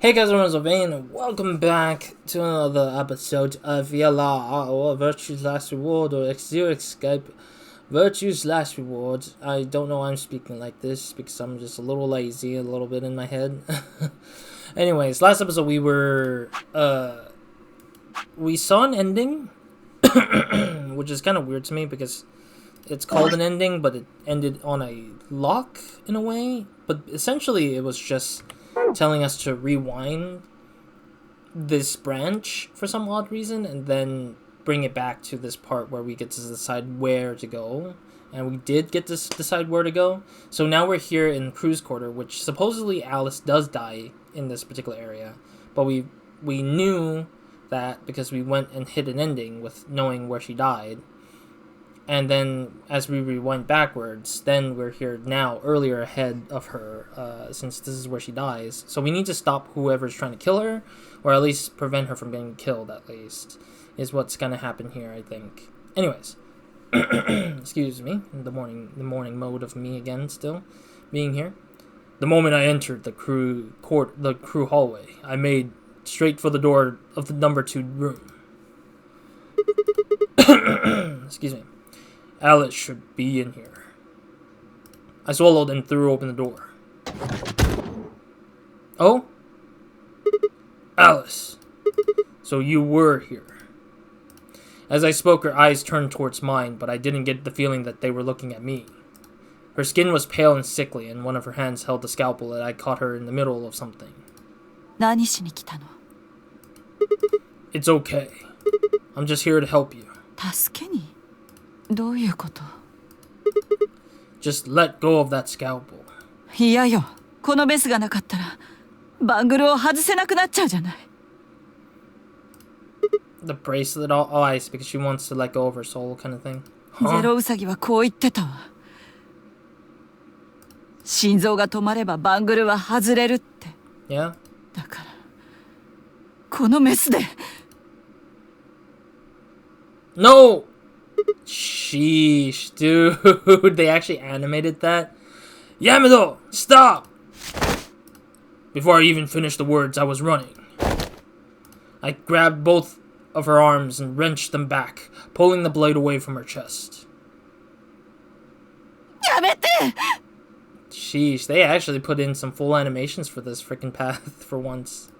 Hey guys, I'm RozaldVane, and welcome back to another episode of VLR, or Virtue's Last Reward, or X0 Escape Virtue's Last Reward. I don't know why I'm speaking like this, because I'm just a little lazy, a little bit in my head. Anyways, last episode we saw an ending, which is kind of weird to me, because it's called an ending, but it ended on a lock, in a way. But essentially, it was just telling us to rewind this branch for some odd reason and then bring it back to this part where we get to decide where to go, and we did get to decide where to go. So now we're here in Crew's Quarter, which supposedly Alice does die in this particular area, but we knew that because we went and hit an ending with knowing where she died. And then, as we rewind backwards, then we're here now, earlier ahead of her, since this is where she dies. So we need to stop whoever's trying to kill her, or at least prevent her from getting killed, at least, is what's gonna happen here, I think. Anyways, excuse me, the morning mode of me again, still being here. The moment I entered the crew hallway, I made straight for the door of the number 2 room. Excuse me. Alice should be in here. I swallowed and threw open the door. Oh? Alice. So you were here. As I spoke, her eyes turned towards mine, but I didn't get the feeling that they were looking at me. Her skin was pale and sickly, and one of her hands held the scalpel that I caught her in the middle of something. It's okay. I'm just here to help you. Just let go of that scalpel. The bracelet, all ice, because she wants to let go of her soul, kind of thing. Huh? Yeah? No! Sheesh, dude. They actually animated that. Yamado, stop! Before I even finished the words, I was running. I grabbed both of her arms and wrenched them back, pulling the blade away from her chest. Sheesh, they actually put in some full animations for this freaking path for once.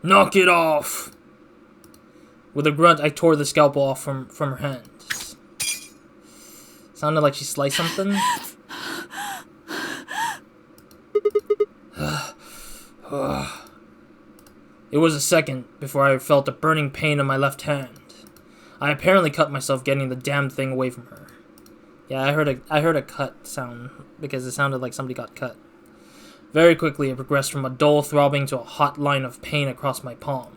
Knock it off! With a grunt, I tore the scalpel off from her hands. Sounded like she sliced something. It was a second before I felt a burning pain in my left hand. I apparently cut myself getting the damn thing away from her. Yeah, I heard a cut sound, because it sounded like somebody got cut. Very quickly, it progressed from a dull throbbing to a hot line of pain across my palm.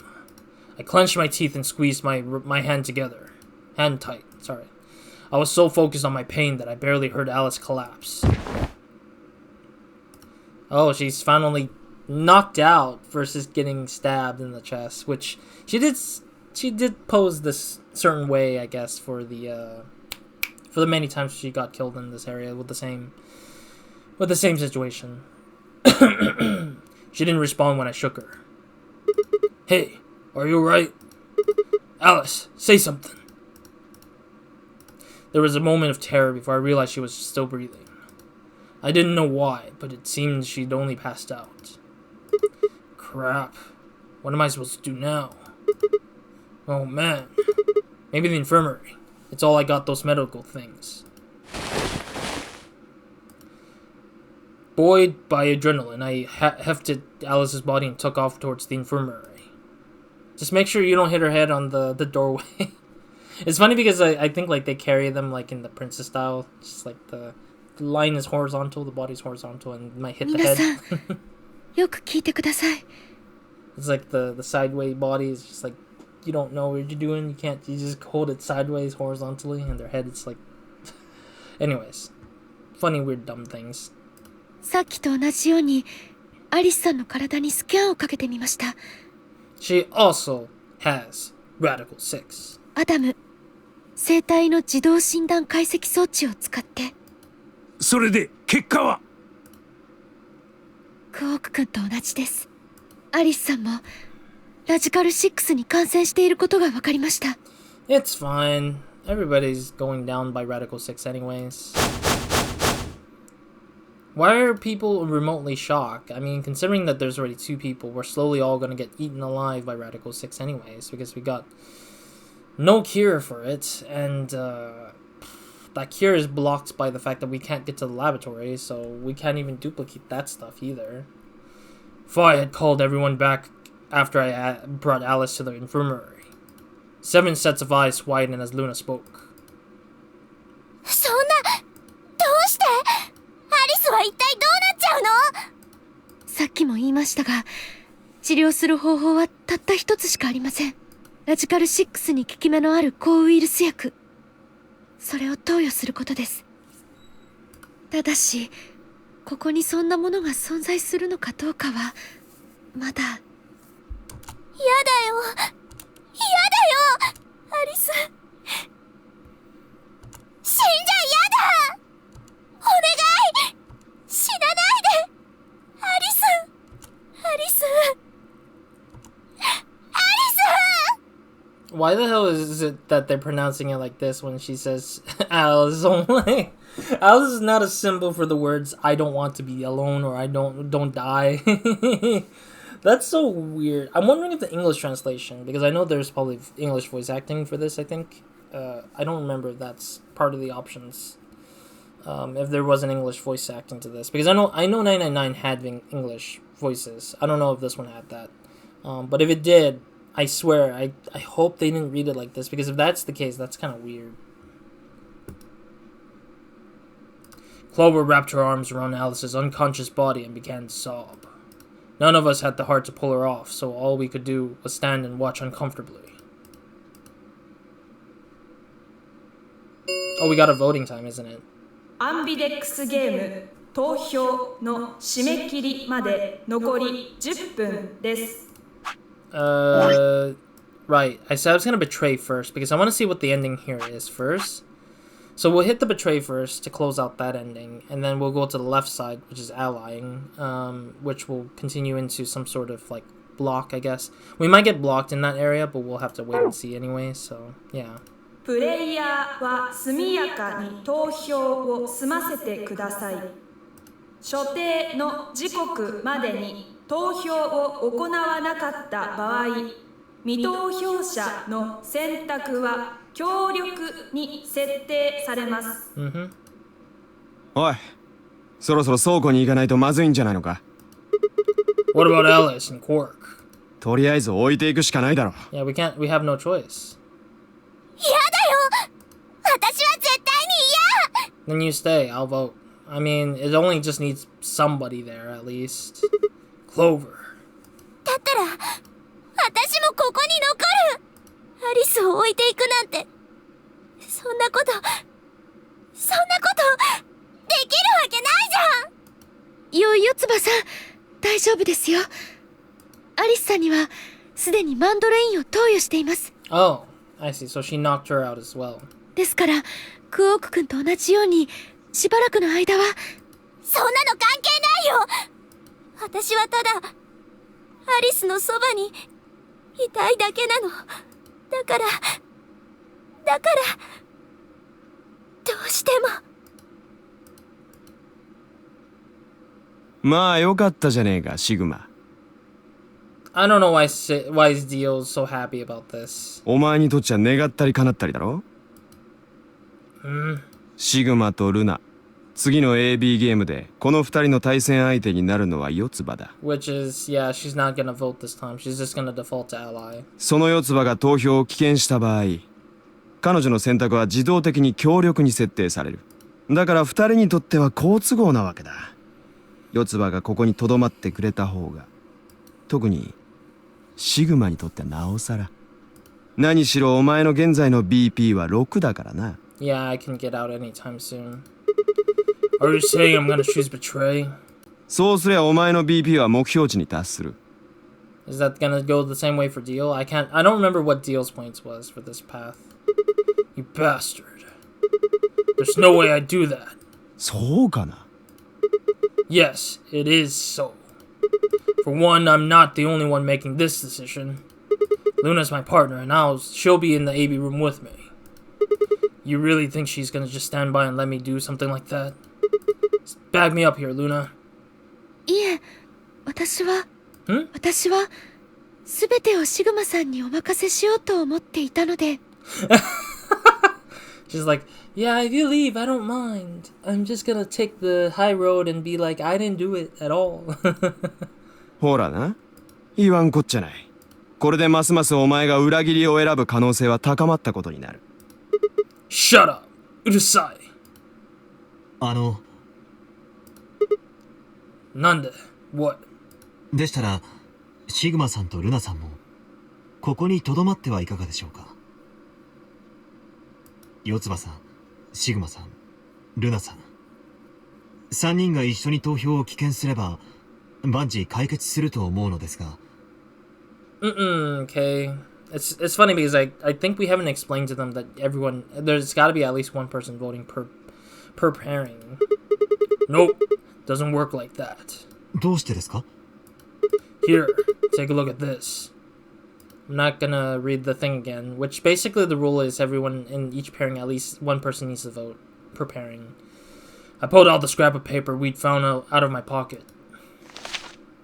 I clenched my teeth and squeezed my hand together. Hand tight, sorry. I was so focused on my pain that I barely heard Alice collapse. Oh, she's finally knocked out versus getting stabbed in the chest, which she did pose this certain way, I guess, for the many times she got killed in this area with the same situation. She didn't respond when I shook her. Hey, are you alright? Alice, say something. There was a moment of terror before I realized she was still breathing. I didn't know why, but it seemed she'd only passed out. Crap. What am I supposed to do now? Oh man. Maybe the infirmary. It's all I got, those medical things. Buoyed by adrenaline, I hefted Alice's body and took off towards the infirmary. Just make sure you don't hit her head on the doorway. It's funny because I think like they carry them like in the princess style. Just like the line is horizontal, the body's horizontal, and might hit the head. It's like the sideways body is just like, you don't know what you're doing. You just hold it sideways horizontally, and their head it's like. Anyways, funny, weird, dumb things. さっきと同じようにアリスさんの体にスキャンをかけてみました。She also has Radical 6. アダム、生体の自動診断解析装置を使って。それで結果は？クオーク君と同じです。アリスさんもラジカル6に感染していることが分かりました。It's fine. Everybody's going down by Radical 6 anyways. Why are people remotely shocked? I mean, considering that there's already 2 people, we're slowly all gonna get eaten alive by Radical 6 anyways, because we got no cure for it, and that cure is blocked by the fact that we can't get to the laboratory, so we can't even duplicate that stuff either. If I had called everyone back after I brought Alice to the infirmary. 7 sets of eyes widened as Luna spoke. そんな、どうして？アリスは一体どうなっちゃうの？さっきも言いましたが、治療する方法はたった一つしかありません。ラジカル6に効き目のある抗ウイルス薬。それを投与することです。ただし、ここにそんなものが存在するのかどうかは、まだ。やだよ。やだよ。アリス。死んじゃやだ。お願い。死なないで。アリス。Why the hell is it that they're pronouncing it like this when she says Alice only? Alice is not a symbol for the words I don't want to be alone or I don't die. That's so weird. I'm wondering if the English translation, because I know there's probably English voice acting for this, I think. I don't remember if that's part of the options. If there was an English voice acting to this. Because I know 999 had English voices. I don't know if this one had that. But if it did, I swear, I hope they didn't read it like this, because if that's the case, that's kind of weird. Clover wrapped her arms around Alice's unconscious body and began to sob. None of us had the heart to pull her off, so all we could do was stand and watch uncomfortably. Oh, we got a voting time, isn't it? アンビデックスゲーム投票の締め切りまで残り10分です。Right. I said I was gonna betray first because I want to see what the ending here is first. So we'll hit the betray first to close out that ending, and then we'll go to the left side, which is allying, which will continue into some sort of like block, I guess. We might get blocked in that area, but we'll have to wait and see anyway. So yeah. プレイヤーは速やかに投票を済ませてください。所定の時刻までに投票を行わなかった場合、未投票者の選択は協力に設定されます。おい、そろそろ倉庫に行かないとまずいんじゃないのか。What about Alice and Quark? とりあえず置いていくしかないだろ。Yeah, we have no choice. やだよ。私は絶対に嫌。 Then you stay, I'll vote. I mean, it only just needs somebody there at least. Clover. だったら私もここに残る。アリスを置いていくなんて、そんなことできるわけないじゃん。よつばさん、大丈夫ですよ。アリスさんにはすでにマンドレインを投与しています。Oh, I see. So she knocked her out as well. ですからクオーク君と同じようにしばらくの間は。そんなの関係ないよ。私はただアリスのそばにいたいだけなの。だからどうしても。まあよかったじゃねえか、シグマ。I don't know why Dio's so happy about this. お前にとっちゃ願ったり叶ったりだろ。シグマとルナ、次の AB ゲームでこの二人の対戦相手になるのは四つ葉だ。Which is, yeah, she's not gonna vote this time. She's just gonna default to ally. その四つ葉が投票を棄権した場合、彼女の選択は自動的に強力に設定される。だから二人にとっては好都合なわけだ。四つ葉がここに留まってくれた方が、特にシグマにとってはなおさら。何しろお前の現在の BP は6だからな。Yeah, I can get out anytime soon. Are you saying I'm gonna choose betray? そうすりゃお前の BP は目標値に達する。Is that gonna go the same way for Dio? I don't remember what Dio's points was for this path. You bastard. There's no way I'd do that. そうかな Yes, it is so. For one, I'm not the only one making this decision. Luna's my partner, and she'll be in the AB room with me. You really think she's gonna just stand by and let me do something like that? Back me up here, Luna. いえ、私はん全てをシグマさんにお任せしようと思っていたので。She's like, yeah, if you leave, I don't mind. I'm just gonna take the high road and be like, I didn't do it at all. ほらな言わんこっちゃないこれでますますお前が裏切りを選ぶ可能性は高まったことになる Shut up! うるさいなんで What? でしたらシグマさんとルナさんもここに留まってはいかがでしょうか四葉さん、シグマさん、ルナさん3人が一緒に投票を棄権すれば万事解決すると思うのですが Okay. It's funny because I think we haven't explained to them that there's got to be at least one person voting per pairing. Nope, doesn't work like that. どうしてですか Here, take a look at this. I'm not gonna read the thing again, which basically the rule is everyone in each pairing, at least one person needs to vote per pairing. I pulled out the scrap of paper we'd found out of my pocket.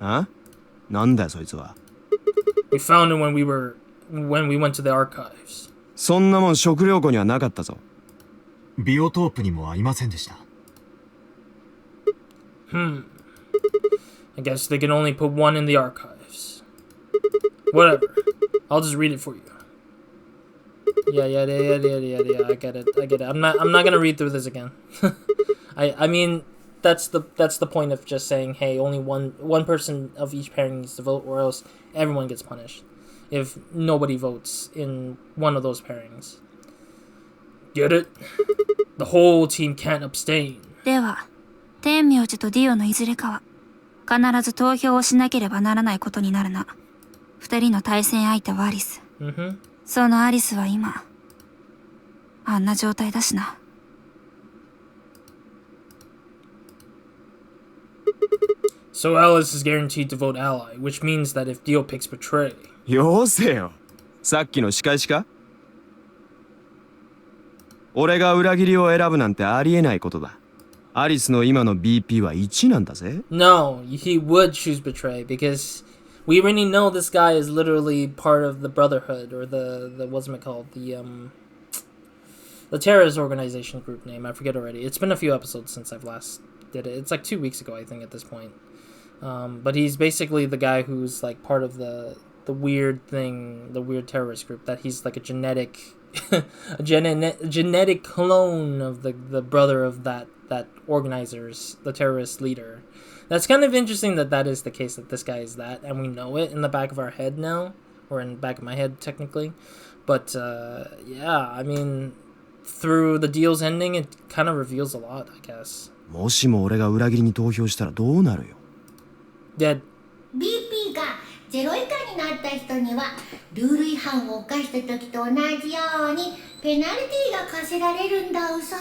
あなんだよそいつは We found it when we went to the archives. そんなもん食料庫にはなかったぞビオトープにもありませんでした I guess they can only put one in the archives. Whatever. I'll just read it for you. Yeah. I get it. I'm not gonna read through this again. I mean, that's the point of just saying, hey, only one person of each pairing needs to vote, or else everyone gets punished if nobody votes in one of those pairings. Get it? The whole team can't abstain. では天明寺とディオのいずれかは必ず投票をしなければならないことになるな二人の対戦相手はアリス、そのアリスは今あんな状態だしな So Alice is guaranteed to vote ally, which means that if Dio picks betray. よせよさっきの仕返しか俺が裏切りを選ぶなんてありえないことだアリスの今の BP は1なんだぜ No, he would choose betray because we already know this guy is literally part of the Brotherhood or the what's it called? The terrorist organization group name. I forget already. It's been a few episodes since I've last did it. It's like 2 weeks ago, I think, at this point. But he's basically the guy who's like part of the weird thing, the weird terrorist group. That he's like a genetic clone of the brother of that organizers, the terrorist leader. That's kind of interesting that is the case, that this guy is that, and we know it in the back of our head now, or in the back of my head technically. But yeah, I mean, through the deal's ending, it kind of reveals a lot, I guess. もしも俺が裏切りに投票したらどうなるよ Dead. BP が0以下になった人にはルール違反を犯した時と同じようにペナルティが課せられるんだうさ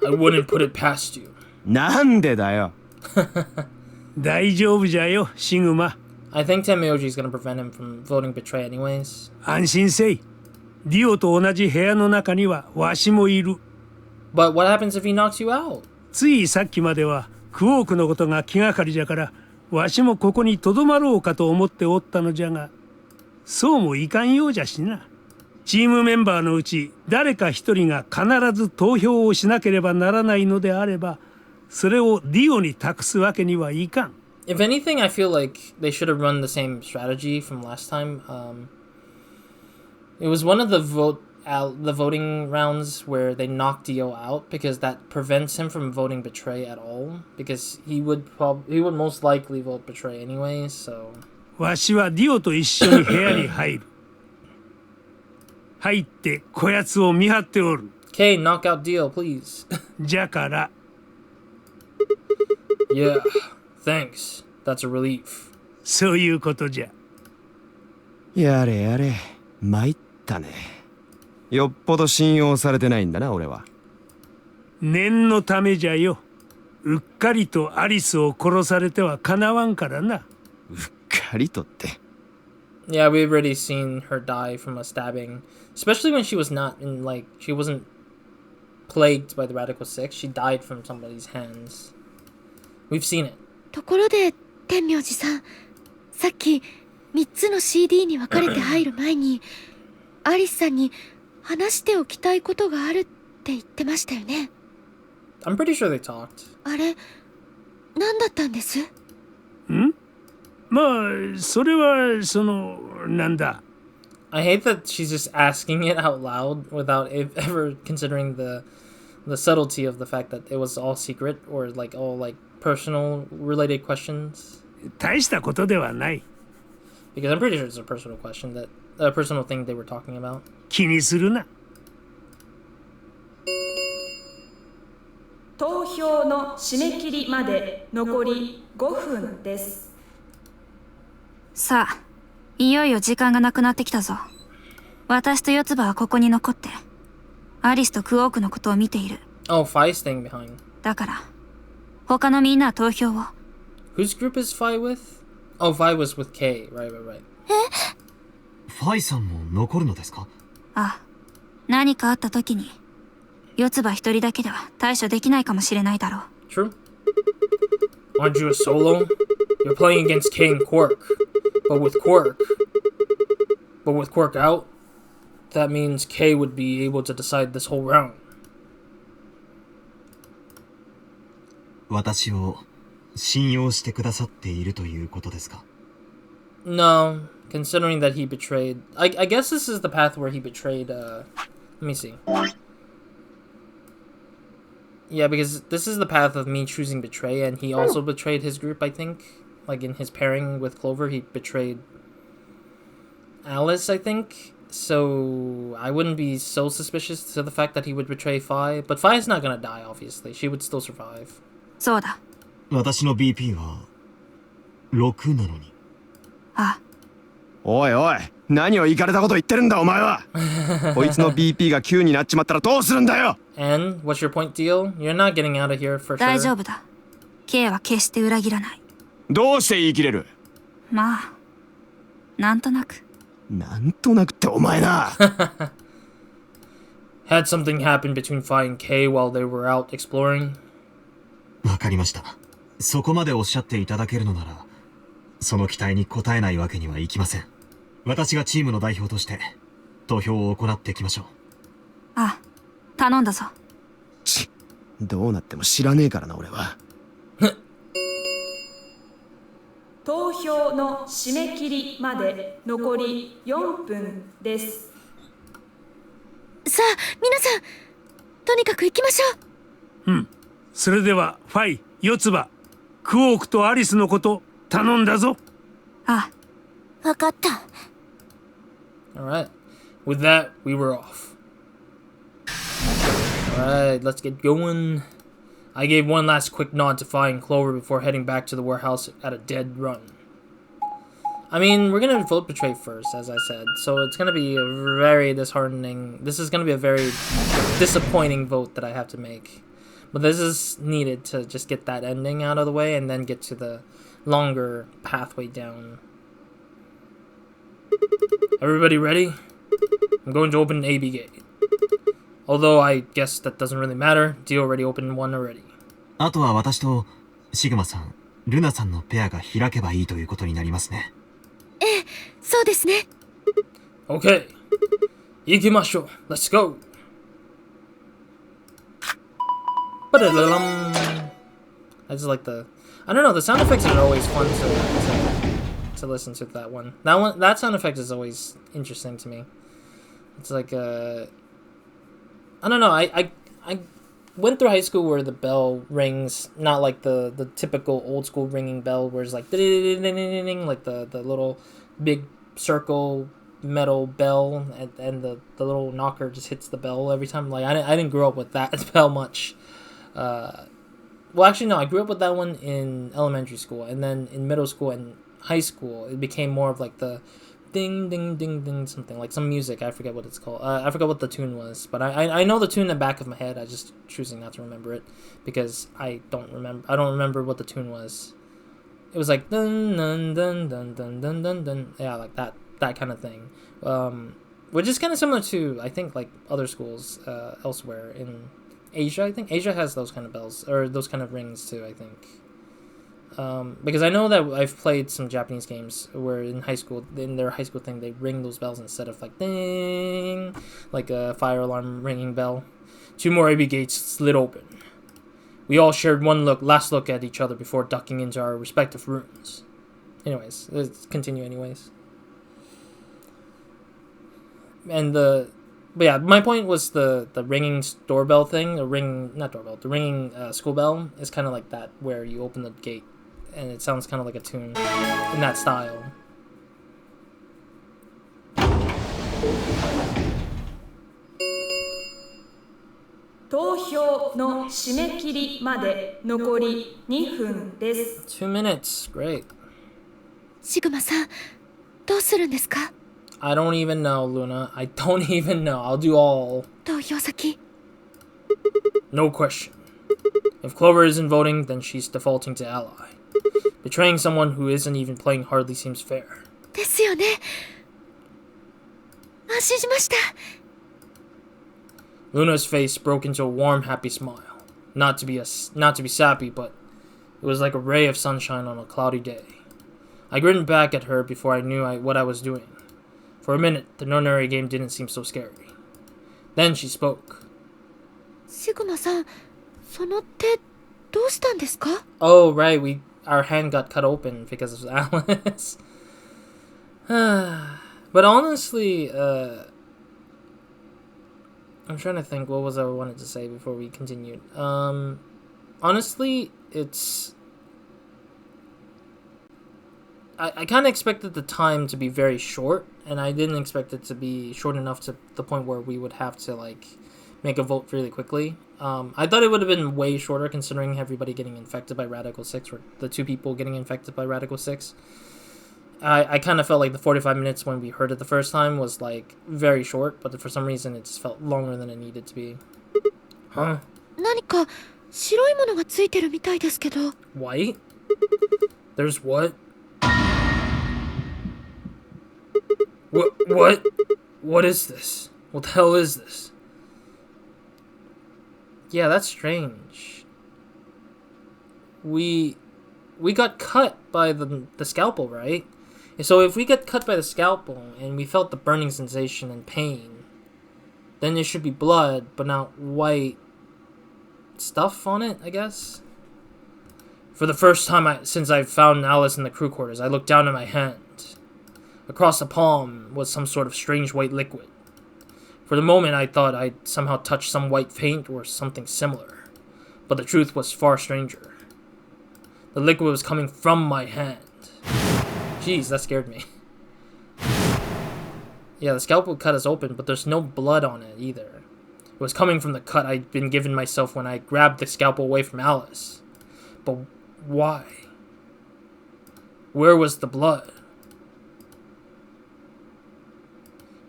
I wouldn't put it past you. なんでだよ大丈夫じゃよシグマ I think Tenmyoji is going to prevent him from voting betray anyways. 安心せいディオと同じ部屋の中にはわしもいる But what happens if he knocks you out? ついさっきまではクオークのことが気がかりじゃからわしもここにとどまろうかと思っておったのじゃがそうもいかんようじゃしなチームメンバーのうち誰か一人が必ず投票をしなければならないのであればそれをディオに託すわけにはいかん If anything, I feel like they should have run the same strategy from last time. It was one of the voting rounds where they knocked Dio out because that prevents him from voting betray at all. Because he would most likely vote betray anyway. So わしはディオと一緒に部屋に入る入ってこやつを見張っておる Okay, knock out Dio, please. じゃから Yeah, thanks. That's a relief. そういうことじゃ。やれやれ、参ったね。よっぽど信用されてないんだな、俺は。念のためじゃよ。うっかりとアリスを殺されてはかなわんからな。うっかりとって。Yeah, we've already seen her die from a stabbing. Especially when she was not in, like, she wasn't plagued by the Radical Six. She died from somebody's hands. We've seen it. ところで天明寺さん、さっき3つの CD に分かれて入る前にアリスさんに話しておきたいことがあるって言ってましたよね。 I'm pretty sure they talked. あれ何だったんです？まあそれはなんだ。I hate that she's just asking it out loud without ever considering the subtlety of the fact that it was all secret or like all like personal related questions. 大したことではない。Because I'm pretty sure it's a personal question that a personal thing they were talking about. 気にするな。投票の締め切りまで残り5分です。さあ、いよいよ時間がなくなってきたぞ。私と四つ葉はここに残って、アリスとクオークのことを見ている。Oh, Fi's staying behind. だから、他のみんなは投票を。Whose group is Fi with? Oh, Fi was with K. Right, right, right. ファイさんも残るのですか？ああ、何かあった時に、四つ葉一人だけでは対処できないかもしれないだろう。True. Aren't you a solo? You're playing against K and Quark. But with Quark out, that means K would be able to decide this whole round. 私を信用してくださっているということですか？ No, considering that he betrayed... I guess this is the path where he betrayed, let me see. Yeah, because this is the path of me choosing Betray, and he also betrayed his group, I think. Like, in his pairing with Clover, he betrayed Alice, I think. So, I wouldn't be so suspicious to the fact that he would betray Fi. But Fi is not gonna die, obviously. She would still survive. そうだ。私の BP は6なのに。ああ。おいおい、何をイカれたこと言ってるんだお前は。こいつの BP が9になっちまったらどうするんだよ。 And, what's your point, Deal? You're not getting out of here for sure. 大丈夫だ。K は決して裏切らない。どうして言い切れる？まあ、なんとなく。なんとなくってお前な。Had something happen between Fi and K while they were out exploring? わかりました。そこまでおっしゃっていただけるのなら、その期待に応えないわけにはいきません。私がチームの代表として投票を行っていきましょう。ああ、頼んだぞ。どうなっても知らねえからな俺は。投票の締め切りまで残り4分です。さあ皆さん、とにかく行きましょう。それではファイ、四つ葉、クオークとアリスのこと頼んだぞ。ああ、わかった。Alright. With that, we were off. Alright, let's get going. I gave one last quick nod to Fi and Clover before heading back to the warehouse at a dead run. I mean, we're gonna vote Betray first, as I said, so it's gonna be a very disheartening... This is gonna be a very disappointing vote that I have to make. But this is needed to just get that ending out of the way and then get to the longer pathway down. Everybody ready? I'm going to open an AB gate. Although I guess that doesn't really matter. Dio already opened one already. あとは私とシグマさん、ルナさんのペアが開けばいいということになりますね。ええ、そうですね。Okay. 行きましょう. Let's go. I just like the... I don't know, the sound effects are always fun to listen to that one. That sound effect is always interesting to me. It's like I don't know, I went through high school where the bell rings, not like the typical old school ringing bell where it's like ding, like the little big circle metal bell and the little knocker just hits the bell every time. Like I didn't grow up with that bell much. Well, actually, no. I grew up with that one in elementary school, and then in middle school and high school, it became more of like the ding, ding, ding, ding, something. Like some music, I forget what it's called. I forgot what the tune was. But I know the tune in the back of my head. I just choosing not to remember it. Because I don't remember what the tune was. It was like dun dun dun dun dun dun dun dun. Yeah, like that kind of thing. Which is kind of similar to, I think, like other schools elsewhere in Asia. I think Asia has those kind of bells or those kind of rings too, I think. Because I know that I've played some Japanese games where in their high school thing, they ring those bells instead of like ding, like a fire alarm ringing bell. 2 more AB gates slid open. We all shared one last look at each other before ducking into our respective rooms. Anyways, let's continue anyways. And but yeah, my point was the ringing doorbell thing, the ringing school bell is kind of like that, where you open the gate, and it sounds kind of like a tune in that style. Tohyo no shimekiri made nokori 2分です。2 minutes, great. シグマさん、どうするんですか？ I don't even know, Luna. I don't even know. I'll do all. 投票先。 No question. If Clover isn't voting, then she's defaulting to ally. Betraying someone who isn't even playing hardly seems fair. ですよね。安心しました。 Luna's face broke into a warm, happy smile. Not to be sappy, but it was like a ray of sunshine on a cloudy day. I grinned back at her before I knew what I was doing. For a minute, the no-nary game didn't seem so scary. Then she spoke. シグマさん、その手どうしたんですか？ Oh, right, our hand got cut open because of Alice. But honestly, I'm trying to think what was I wanted to say before we continued. Honestly, it's... I kind of expected the time to be very short, and I didn't expect it to be short enough to the point where we would have to, like, make a vote really quickly. I thought it would have been way shorter considering everybody getting infected by Radical 6, or the 2 people getting infected by Radical 6. I kind of felt like the 45 minutes when we heard it the first time was, like, very short, but for some reason it just felt longer than it needed to be. Huh? 何か白いものがついてるみたいですけど。 White? There's what? What is this? What the hell is this? Yeah, that's strange. We got cut by the scalpel, right? So if we get cut by the scalpel and we felt the burning sensation and pain, then it should be blood, but not white stuff on it, I guess? For the first time since I found Alice in the crew quarters, I looked down at my hand. Across the palm was some sort of strange white liquid. For the moment, I thought I'd somehow touched some white paint or something similar. But the truth was far stranger. The liquid was coming from my hand. Jeez, that scared me. Yeah, the scalpel cut us open, but there's no blood on it either. It was coming from the cut I'd been giving myself when I grabbed the scalpel away from Alice. But why? Where was the blood?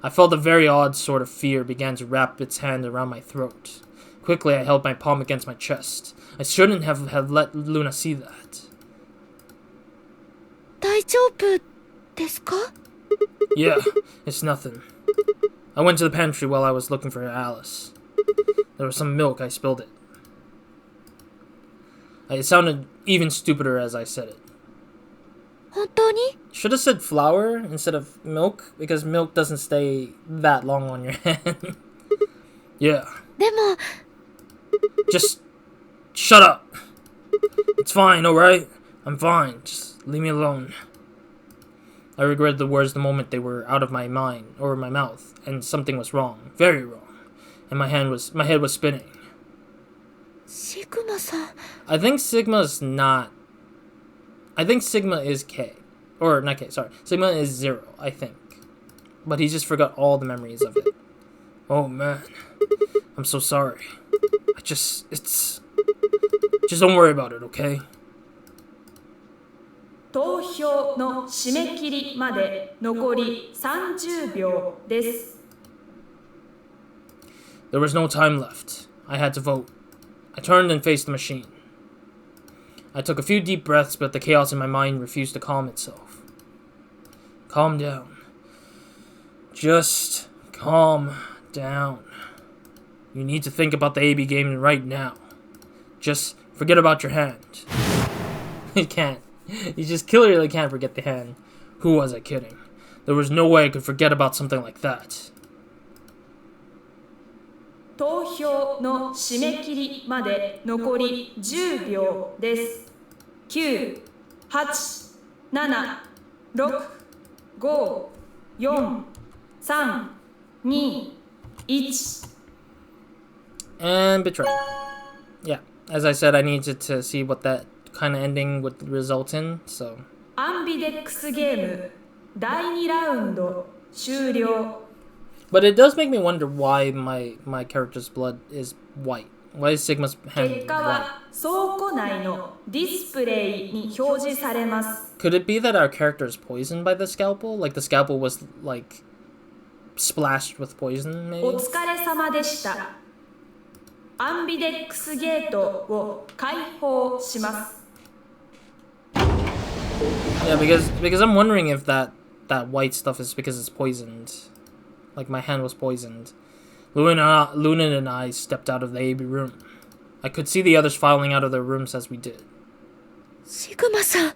I felt a very odd sort of fear began to wrap its hand around my throat. Quickly, I held my palm against my chest. I shouldn't have let Luna see that. 大丈夫ですか? Yeah, it's nothing. I went to the pantry while I was looking for Alice. There was some milk, I spilled it. It sounded even stupider as I said it. 本当に? Should have said flour instead of milk, because milk doesn't stay that long on your hand. Yeah. でも Just shut up. It's fine, alright? I'm fine. Just leave me alone. I regretted the words the moment they were out of my mind, or my mouth, and something was wrong. Very wrong. And my head was spinning. シグマさん I think Sigma is K. Or, not K, sorry. Sigma is 0, I think. But he just forgot all the memories of it. Oh, man. I'm so sorry. Just don't worry about it, okay? 投票の締め切りまで残り30秒です。There was no time left. I had to vote. I turned and faced the machine. I took a few deep breaths, but the chaos in my mind refused to calm itself. Calm down. Just calm down. You need to think about the AB game right now. Just forget about your hand. You can't. You just clearly can't forget the hand. Who was I kidding? There was no way I could forget about something like that. 投票の締め切りまで残り10秒です。9、8、7、6、5、4、3、2、1。And betray. Yeah, as I said, I needed to see what that kind of ending would result in, so. アンビデックスゲーム第2ラウンド終了。But it does make me wonder why my character's blood is white. Why is Sigma's hand 結果 white? は倉庫内のディスプレイに表示されます。Could it be that our character is poisoned by the scalpel? Like the scalpel was like splashed with poison, maybe? お疲れ様でした。アンビデックスゲートを開放します。Yeah, because I'm wondering if that white stuff is because it's poisoned. Like my hand was poisoned. Luna and I stepped out of the AB room. I could see the others filing out of their rooms as we did. Sigma-san.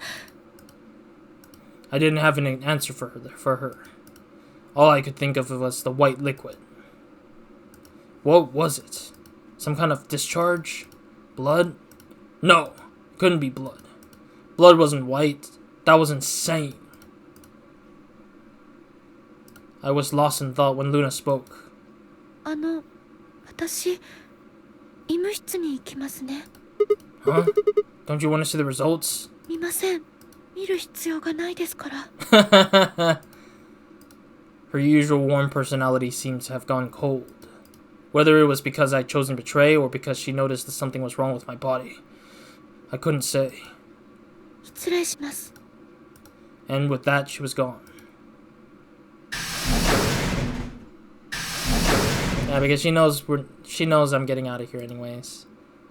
I didn't have an answer for her. All I could think of was the white liquid. What was it? Some kind of discharge? Blood? No, it couldn't be blood. Blood wasn't white. That was insane. I was lost in thought when Luna spoke. 私、医務室に行きますね。Huh? Don't you want to see the results? 見ません。見る必要がないですから。Her usual warm personality seemed to have gone cold. Whether it was because I'd chosen betray or because she noticed that something was wrong with my body, I couldn't say. 失礼します。And with that, she was gone. Yeah, because she knows I'm getting out of here anyways,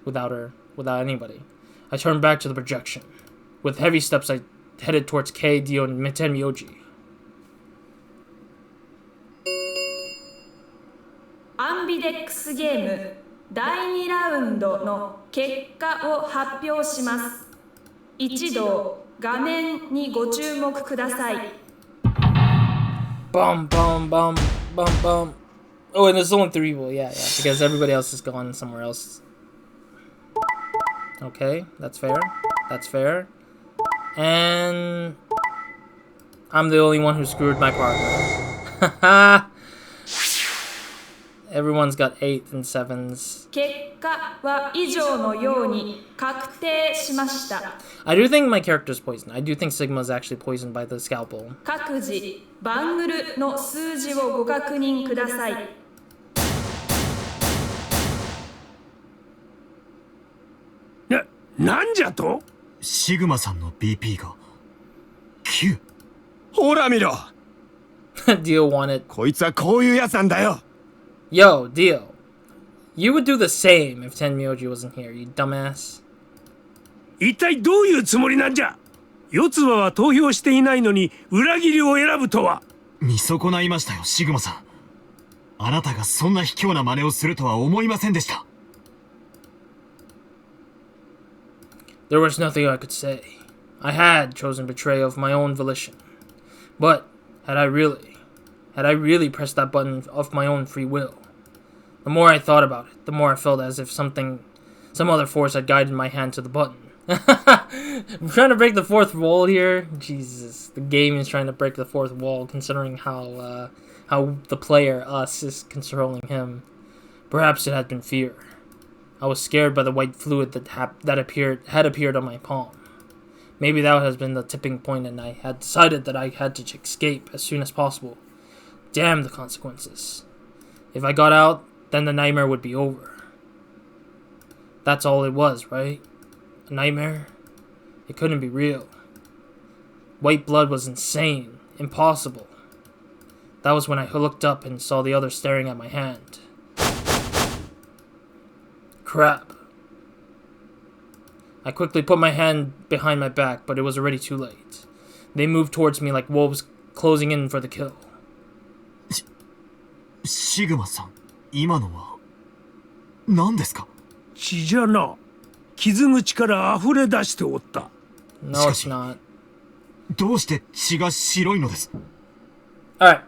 without anybody. I turned back to the projection. With heavy steps, I headed towards Kei, Dio, and Tenmyoji. アンビデックスゲーム第2ラウンドの結果を発表します。一同画面にご注目ください。Bum, bum, bum, bum, bum. Oh, and there's only 3 people. Yeah, because everybody else is gone somewhere else. Okay, that's fair. That's fair. And I'm the only one who screwed my partner. Haha. Everyone's got 8s and 7s. 結果は以上のように確定しました。I do think my character's poisoned. I do think Sigma is actually poisoned by the scalpel. 各自バングルの数字をご確認ください。なんじゃと？シグマさんの BP が9。ほら見ろ。Dio wanted. こいつはこういうやつなんだよ。Yo, Dio. You would do the same if Tenmyoji wasn't here, you dumbass. 一体どういうつもりなんじゃ？四つ葉は投票していないのに裏切りを選ぶとは。見損ないましたよ、シグマさん。あなたがそんな卑怯な真似をするとは思いませんでした。There was nothing I could say. I had chosen betrayal of my own volition. But had I really pressed that button of my own free will? The more I thought about it, the more I felt as if some other force had guided my hand to the button. I'm trying to break the fourth wall here. Jesus, the game is trying to break the fourth wall, considering how the player, us, is controlling him. Perhaps it had been fear. I was scared by the white fluid that had appeared on my palm. Maybe that has been the tipping point, and I had decided that I had to escape as soon as possible. Damn the consequences. If I got out, then the nightmare would be over. That's all it was, right? A nightmare? It couldn't be real. White blood was insane. Impossible. That was when I looked up and saw the other staring at my hand. Crap. I quickly put my hand behind my back, but it was already too late. They moved towards me like wolves closing in for the kill. シグマさん、今のは何ですか？血じゃな。傷口から溢れ出しておった。No, it's not. どうして血が白いのです？ Alright.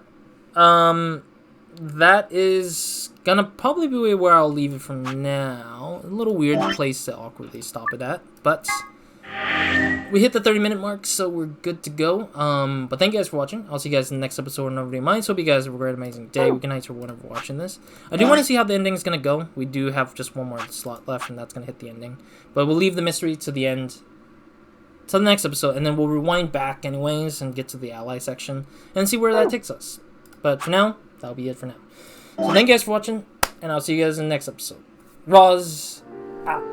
That is gonna probably be where I'll leave it from now. A little weird place to awkwardly stop it at, but we hit the 30-minute mark, so we're good to go. But thank you guys for watching. I'll see you guys in the next episode of Nobody Minds. Hope you guys have a great, amazing day, week, and night, or whenever watching this. I do want to see how the ending is gonna go. We do have just one more slot left, and that's gonna hit the ending. But we'll leave the mystery to the end, to the next episode, and then we'll rewind back anyways and get to the ally section and see where that takes us. But for now, that'll be it for now. So thank you guys for watching, and I'll see you guys in the next episode. Roz out.